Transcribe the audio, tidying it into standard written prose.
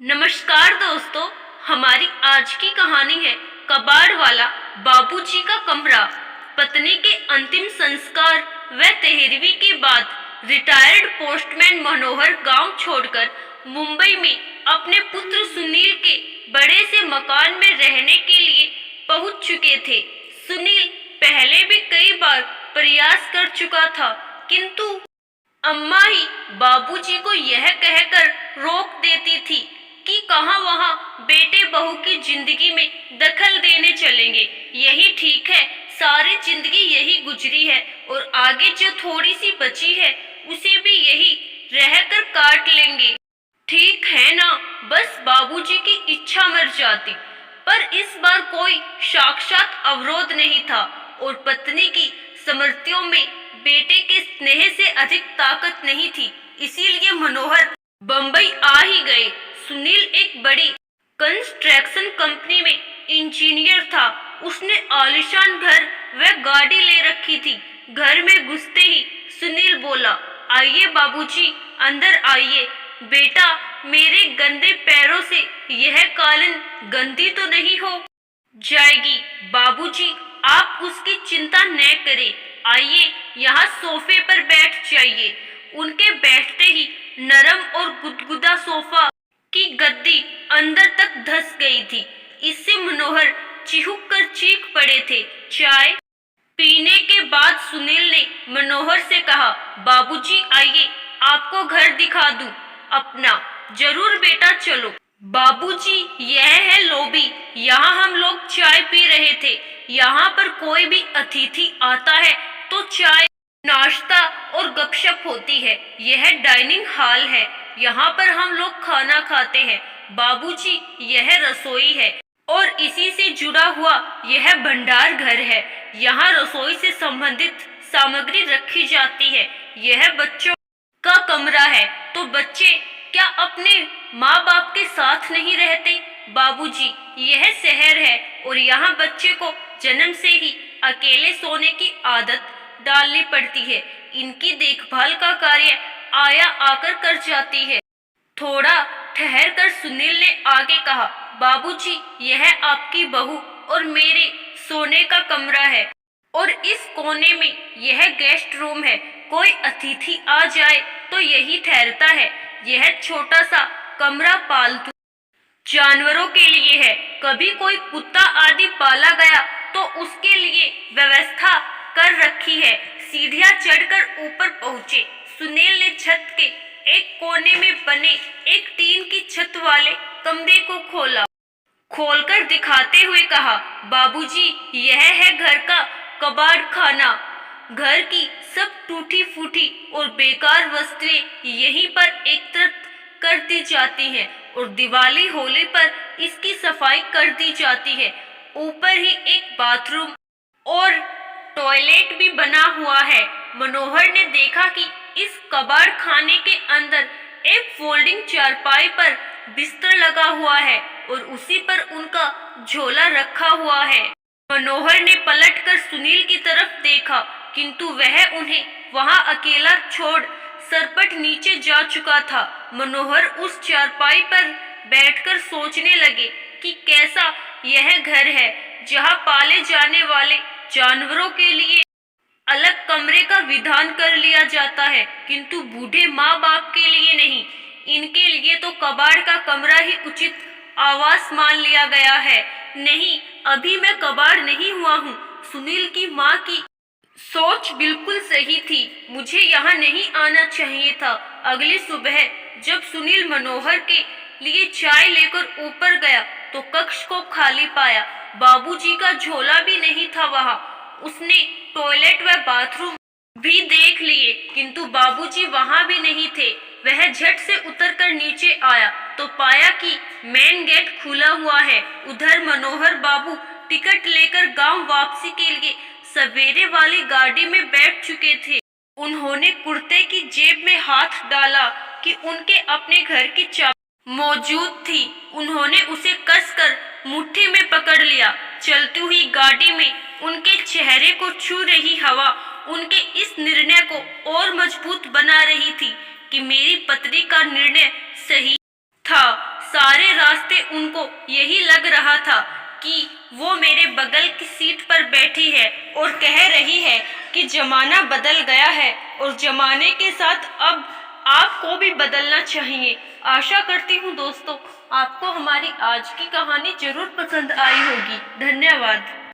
नमस्कार दोस्तों। हमारी आज की कहानी है कबाड़ वाला बाबूजी का कमरा। पत्नी के अंतिम संस्कार व 13वीं के बाद रिटायर्ड पोस्टमैन मनोहर गांव छोड़कर मुंबई में अपने पुत्र सुनील के बड़े से मकान में रहने के लिए पहुंच चुके थे। सुनील पहले भी कई बार प्रयास कर चुका था, किंतु अम्मा ही बाबूजी को यह कहकर रोक देती थी कि कहाँ वहाँ बेटे बहू की जिंदगी में दखल देने चलेंगे। यही ठीक है, सारी जिंदगी यही गुजरी है और आगे जो थोड़ी सी बची है उसे भी यही रहकर काट लेंगे। ठीक है ना, बस बाबूजी की इच्छा मर जाती। पर इस बार कोई साक्षात अवरोध नहीं था और पत्नी की स्मृतियों में बेटे के स्नेह से अधिक ताकत नहीं थी। इसीलिए मनोहर बंबई आ ही गए। सुनील एक बड़ी कंस्ट्रक्शन कंपनी में इंजीनियर था। उसने आलीशान घर व गाड़ी ले रखी थी। घर में घुसते ही सुनील बोला, आइए बाबूजी, अंदर आइए। बेटा, मेरे गंदे पैरों से यह कालीन गंदी तो नहीं हो जाएगी? बाबूजी, आप उसकी चिंता न करें। आइए, यहाँ सोफे पर बैठ जाइए। उनके बैठते ही नरम और गुदगुदा सोफा की गद्दी अंदर तक धंस गई थी। इससे मनोहर चिहुक कर चीख पड़े थे। चाय पीने के बाद सुनील ने मनोहर से कहा, बाबूजी आइए, आपको घर दिखा दूं अपना। जरूर बेटा, चलो। बाबूजी, यह है लॉबी। यहाँ हम लोग चाय पी रहे थे। यहाँ पर कोई भी अतिथि आता है तो चाय, नाश्ता और गपशप होती है। यह डाइनिंग हॉल है, यहाँ पर हम लोग खाना खाते हैं। बाबूजी, यह रसोई है और इसी से जुड़ा हुआ यह भंडार घर है। यहाँ रसोई से संबंधित सामग्री रखी जाती है। यह बच्चों का कमरा है। तो बच्चे क्या अपने माँ बाप के साथ नहीं रहते? बाबूजी, यह शहर है और यहाँ बच्चे को जन्म से ही अकेले सोने की आदत डालनी पड़ती है। इनकी देखभाल का कार्य आया आकर कर जाती है। थोड़ा ठहर कर सुनील ने आगे कहा, बाबूजी, यह आपकी बहू और मेरे सोने का कमरा है और इस कोने में यह गेस्ट रूम है। कोई अतिथि आ जाए तो यही ठहरता है। यह छोटा सा कमरा पालतू जानवरों के लिए है। कभी कोई कुत्ता आदि पाला गया तो उसके लिए व्यवस्था कर रखी है। सीढ़ियां चढ़कर ऊपर पहुंचे। सुनील ने छत के एक कोने में बने एक टीन की छत वाले कमरे को खोलकर दिखाते हुए कहा, बाबूजी, यह है घर का कबाड़ खाना। घर की सब टूटी फूटी और बेकार वस्तुएं यहीं पर एकत्रित कर दी जाती हैं और दिवाली होली पर इसकी सफाई कर दी जाती है। ऊपर ही एक बाथरूम और टॉयलेट भी बना हुआ है। मनोहर ने देखा कि इस कबाड़ खाने के अंदर एक फोल्डिंग चारपाई पर बिस्तर लगा हुआ है और उसी पर उनका झोला रखा हुआ है। मनोहर ने पलटकर सुनील की तरफ देखा, किंतु वह उन्हें वहां अकेला छोड़ सरपट नीचे जा चुका था। मनोहर उस चारपाई पर बैठकर सोचने लगे कि कैसा यह घर है जहां पाले जाने वाले जानवरों के लिए अलग कमरे का विधान कर लिया जाता है, किंतु बूढ़े माँ बाप के लिए नहीं। इनके लिए तो कबाड़ का कमरा ही उचित आवास मान लिया गया है। नहीं, अभी मैं कबाड़ नहीं हुआ हूँ। सुनील की माँ की सोच बिल्कुल सही थी। मुझे यहाँ नहीं आना चाहिए था। अगली सुबह जब सुनील मनोहर के लिए चाय लेकर ऊपर गया तो कक्ष को खाली पाया। बाबूजी का झोला भी नहीं था वहाँ। उसने टॉयलेट व बाथरूम भी देख लिए, किंतु बाबूजी वहाँ भी नहीं थे। वह झट से उतरकर नीचे आया तो पाया कि मेन गेट खुला हुआ है। उधर मनोहर बाबू टिकट लेकर गांव वापसी के लिए सवेरे वाली गाड़ी में बैठ चुके थे। उन्होंने कुर्ते की जेब में हाथ डाला कि उनके अपने घर की चाबी मौजूद थी। उन्होंने उसे कसकर मुट्ठी में पकड़ लिया। चलती हुई गाड़ी में उनके चेहरे को छू रही हवा उनके इस निर्णय को और मजबूत बना रही थी कि मेरी पत्नी का निर्णय सही था। सारी उनको यही लग रहा था कि वो मेरे बगल की सीट पर बैठी है और कह रही है कि जमाना बदल गया है और जमाने के साथ अब आपको भी बदलना चाहिए। आशा करती हूँ दोस्तों आपको हमारी आज की कहानी जरूर पसंद आई होगी। धन्यवाद।